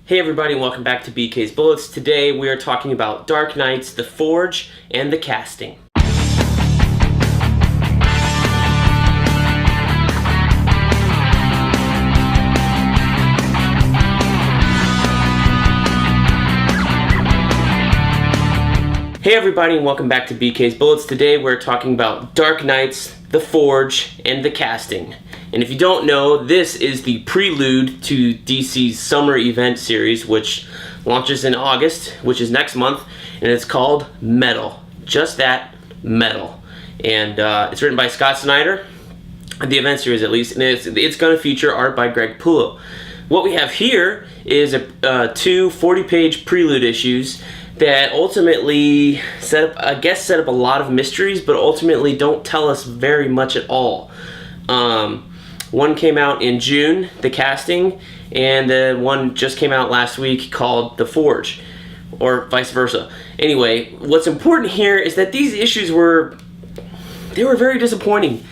Hey everybody, and welcome back to BK's Bullets. Today we are talking about Dark Knights, the Forge, and the casting. Hey everybody, and welcome back to BK's Bullets. Today we're talking about Dark Knights, the Forge, and the casting. And if you don't know, this is the prelude to DC's summer event series, which launches in August, which is next month, and it's called Metal. Just that, Metal. And it's written by Scott Snyder, the event series at least, and it's going to feature art by Greg Capullo. What we have here is two 40-page prelude issues that ultimately set up a lot of mysteries, but ultimately don't tell us very much at all. One came out in June, the casting, and the one just came out last week called The Forge, or vice versa. Anyway, what's important here is that these issues were very disappointing.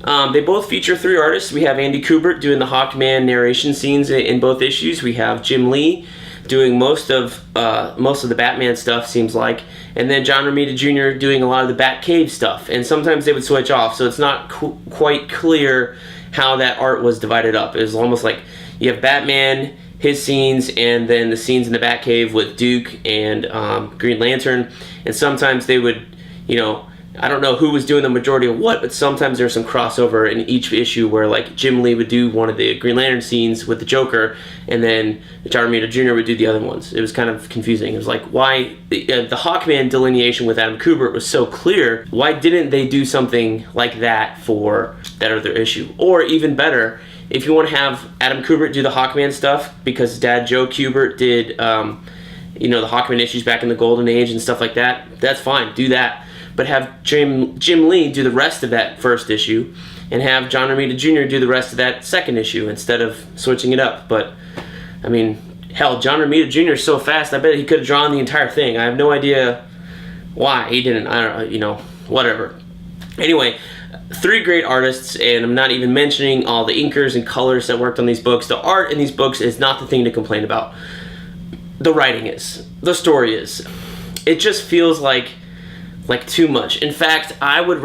They both feature three artists. We have Andy Kubert doing the Hawkman narration scenes in both issues. We have Jim Lee doing most of the Batman stuff, seems like, and then John Romita Jr. doing a lot of the Batcave stuff. And sometimes they would switch off, so it's not quite clear how that art was divided up. It was almost like you have Batman, his scenes, and then the scenes in the Batcave with Duke and Green Lantern. And sometimes they would, I don't know who was doing the majority of what, but sometimes there's some crossover in each issue where like Jim Lee would do one of the Green Lantern scenes with the Joker, and then John Romita Jr. would do the other ones. It was kind of confusing. It was like, why the Hawkman delineation with Adam Kubert was so clear. Why didn't they do something like that for that other issue? Or even better, if you want to have Adam Kubert do the Hawkman stuff because his dad Joe Kubert did, the Hawkman issues back in the Golden Age and stuff like that, that's fine. Do that. But have Jim Lee do the rest of that first issue, and have John Romita Jr. do the rest of that second issue instead of switching it up. But, I mean, hell, John Romita Jr. is so fast, I bet he could have drawn the entire thing. I have no idea why he didn't. I don't know, whatever. Anyway, three great artists, and I'm not even mentioning all the inkers and colors that worked on these books. The art in these books is not the thing to complain about. The writing is. The story is. It just feels like too much. In fact, I would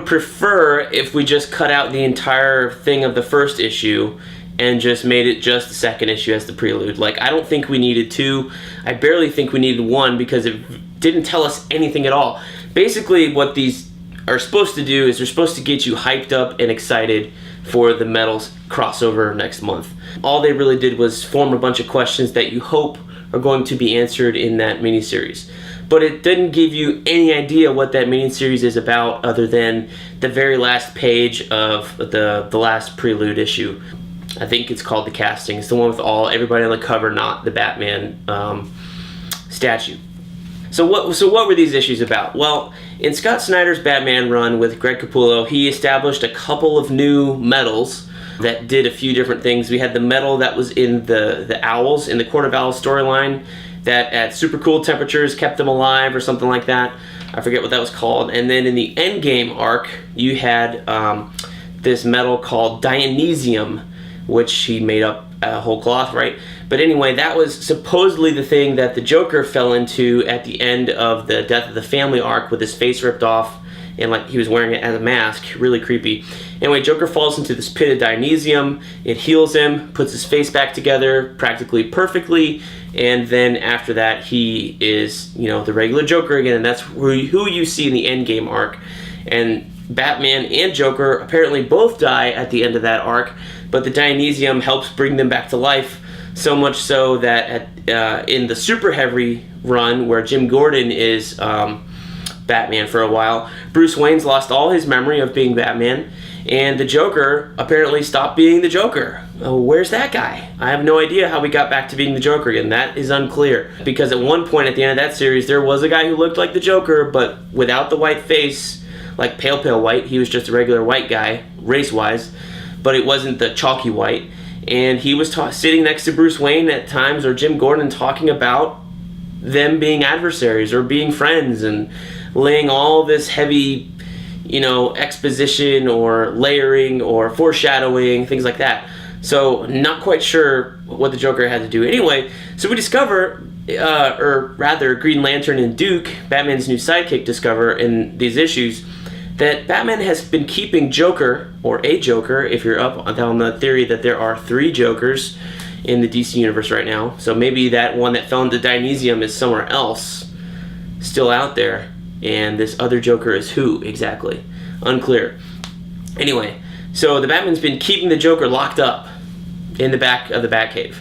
prefer if we just cut out the entire thing of the first issue and just made it just the second issue as the prelude. Like, I don't think we needed two. I barely think we needed one because it didn't tell us anything at all. Basically, what these are supposed to do is they're supposed to get you hyped up and excited for the Metals crossover next month. All they really did was form a bunch of questions that you hope are going to be answered in that miniseries. But it didn't give you any idea what that miniseries is about other than the very last page of the last prelude issue. I think it's called The Casting. It's the one with everybody on the cover, not the Batman statue. So what were these issues about? Well, in Scott Snyder's Batman run with Greg Capullo, he established a couple of new metals that did a few different things. We had the metal that was in the Owls, in the Court of Owls storyline, that at super cool temperatures kept them alive or something like that. I forget what that was called. And then in the Endgame arc, you had this metal called Dionysium, which he made up a whole cloth, right? But anyway, that was supposedly the thing that the Joker fell into at the end of the Death of the Family arc with his face ripped off and like he was wearing it as a mask. Really creepy. Anyway, Joker falls into this pit of Dionysium. It heals him, puts his face back together practically perfectly, and then after that he is, the regular Joker again, and that's who you see in the Endgame arc. And Batman and Joker apparently both die at the end of that arc, but the Dionysium helps bring them back to life, so much so that in the Super Heavy run where Jim Gordon is Batman for a while, Bruce Wayne's lost all his memory of being Batman, and the Joker apparently stopped being the Joker. Oh, where's that guy? I have no idea how we got back to being the Joker again. That is unclear, because at one point at the end of that series there was a guy who looked like the Joker but without the white face, like pale white. He was just a regular white guy race-wise, but it wasn't the chalky white. And he was sitting next to Bruce Wayne at times, or Jim Gordon, talking about them being adversaries or being friends, and laying all this heavy, exposition or layering or foreshadowing, things like that. So not quite sure what the Joker had to do. Anyway, so we discover, or rather Green Lantern and Duke, Batman's new sidekick, discover in these issues that Batman has been keeping Joker, or a Joker, if you're up on the theory that there are 3 Jokers in the DC universe right now. So maybe that one that fell into Dionysium is somewhere else, still out there, and this other Joker is who exactly? Unclear. Anyway, so the Batman's been keeping the Joker locked up in the back of the Batcave.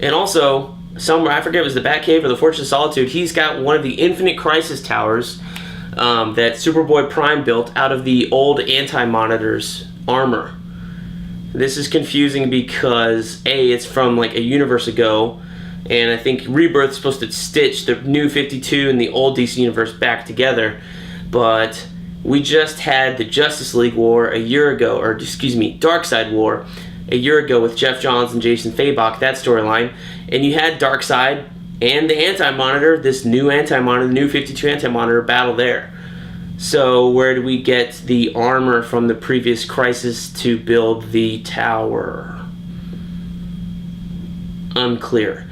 And also, somewhere, I forget if it was the Batcave or the Fortress of Solitude, he's got one of the Infinite Crisis Towers that Superboy Prime built out of the old Anti-Monitor's armor. This is confusing because, A, it's from like a universe ago, and I think Rebirth's supposed to stitch the new 52 and the old DC universe back together, but we just had the Justice League War a year ago, or excuse me, Darkseid War a year ago with Jeff Johns and Jason Fabok, that storyline, and you had Darkseid and the Anti-Monitor, this new Anti-Monitor, the new 52 Anti-Monitor battle there. So where do we get the armor from the previous Crisis to build the tower? Unclear.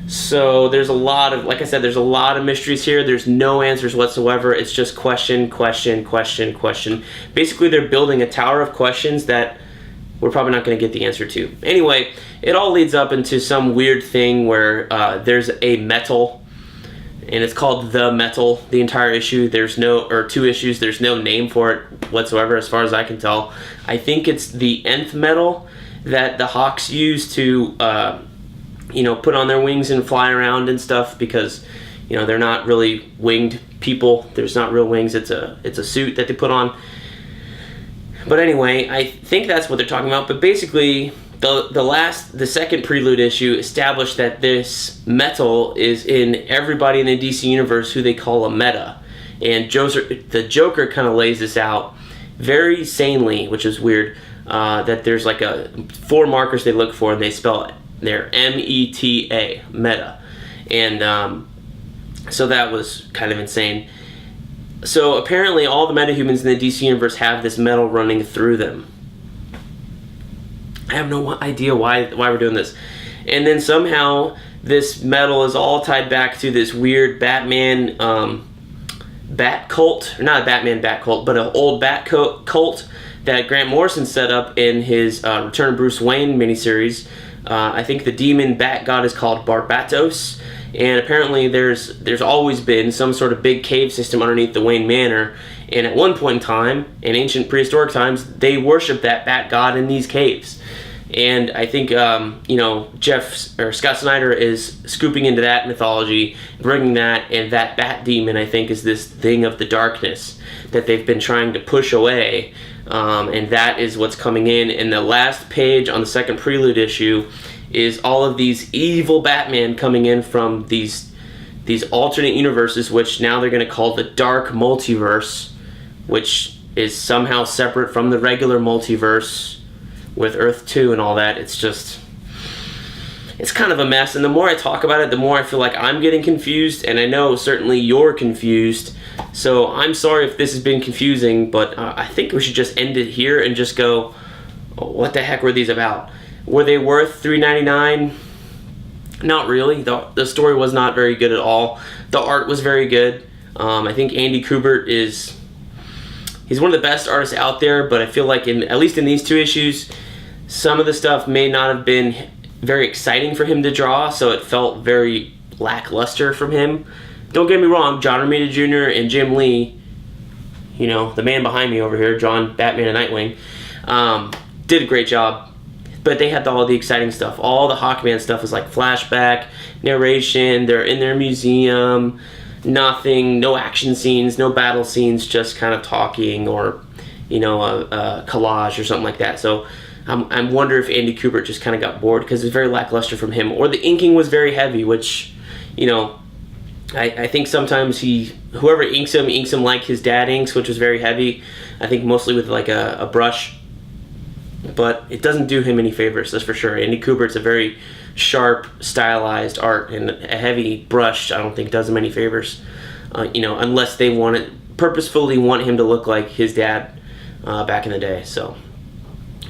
So there's a lot of, like I said, there's a lot of mysteries here. There's no answers whatsoever. It's just question, question, question, question. Basically, they're building a tower of questions that we're probably not going to get the answer to. Anyway, it all leads up into some weird thing where there's a metal, and it's called The Metal, the entire issue. There's no, or 2 issues, there's no name for it whatsoever as far as I can tell. I think it's the nth metal that the Hawks use to, put on their wings and fly around and stuff, because, they're not really winged people. There's not real wings. It's a suit that they put on. But anyway, I think that's what they're talking about. But basically, the second Prelude issue established that this metal is in everybody in the DC universe who they call a meta. And the Joker kind of lays this out very sanely, which is weird, that there's like 4 markers they look for, and they spell it. They're M-E-T-A, meta. And so that was kind of insane. So apparently all the metahumans in the DC universe have this metal running through them. I have no idea why we're doing this. And then somehow this metal is all tied back to this weird Batman bat cult, or not a Batman bat cult, but an old bat cult that Grant Morrison set up in his Return of Bruce Wayne miniseries. I think the demon bat god is called Barbatos. And apparently there's always been some sort of big cave system underneath the Wayne Manor. And at one point in time, in ancient prehistoric times, they worshipped that bat god in these caves. And I think, Scott Snyder is scooping into that mythology, bringing that, and that bat demon, I think, is this thing of the darkness that they've been trying to push away. And that is what's coming in. And the last page on the second Prelude issue is all of these evil Batman coming in from these alternate universes, which now they're going to call the Dark Multiverse, which is somehow separate from the regular multiverse with Earth 2 and all that. It's kind of a mess, and the more I talk about it, the more I feel like I'm getting confused, and I know certainly you're confused. So I'm sorry if this has been confusing, but I think we should just end it here and just go, what the heck were these about? Were they worth $3.99? Not really. The story was not very good at all. The art was very good. I think Andy Kubert he's one of the best artists out there, but I feel like at least in these 2 issues, some of the stuff may not have been very exciting for him to draw, so it felt very lackluster from him. Don't get me wrong, John Romita Jr. and Jim Lee, the man behind me over here, John Batman and Nightwing, did a great job. But they had all the exciting stuff. All the Hawkman stuff was like flashback, narration, they're in their museum, nothing, no action scenes, no battle scenes, just kind of talking or, a collage or something like that. So I wonder if Andy Kubert just kind of got bored because it was very lackluster from him. Or the inking was very heavy, which, I think sometimes whoever inks him like his dad inks, which was very heavy. I think mostly with like a brush. But it doesn't do him any favors, that's for sure. Andy Kubert's a very sharp, stylized art, and a heavy brush I don't think does him any favors. Unless they purposefully want him to look like his dad back in the day. So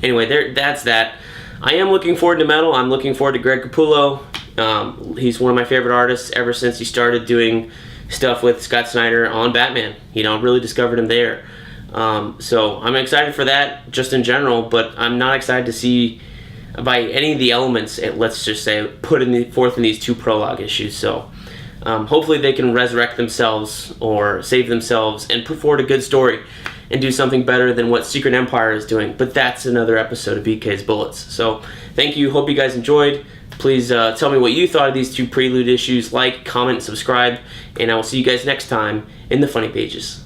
anyway, that's that. I am looking forward to metal. I'm looking forward to Greg Capullo. He's one of my favorite artists ever since he started doing stuff with Scott Snyder on Batman. Really discovered him there. So I'm excited for that just in general, but I'm not excited to see by any of the elements, let's just say, put forth in these 2 prologue issues. So hopefully they can resurrect themselves or save themselves and put forward a good story and do something better than what Secret Empire is doing. But that's another episode of BK's Bullets. So thank you. Hope you guys enjoyed. Please tell me what you thought of these 2 Prelude issues. Like, comment, subscribe, and I will see you guys next time in the Funny Pages.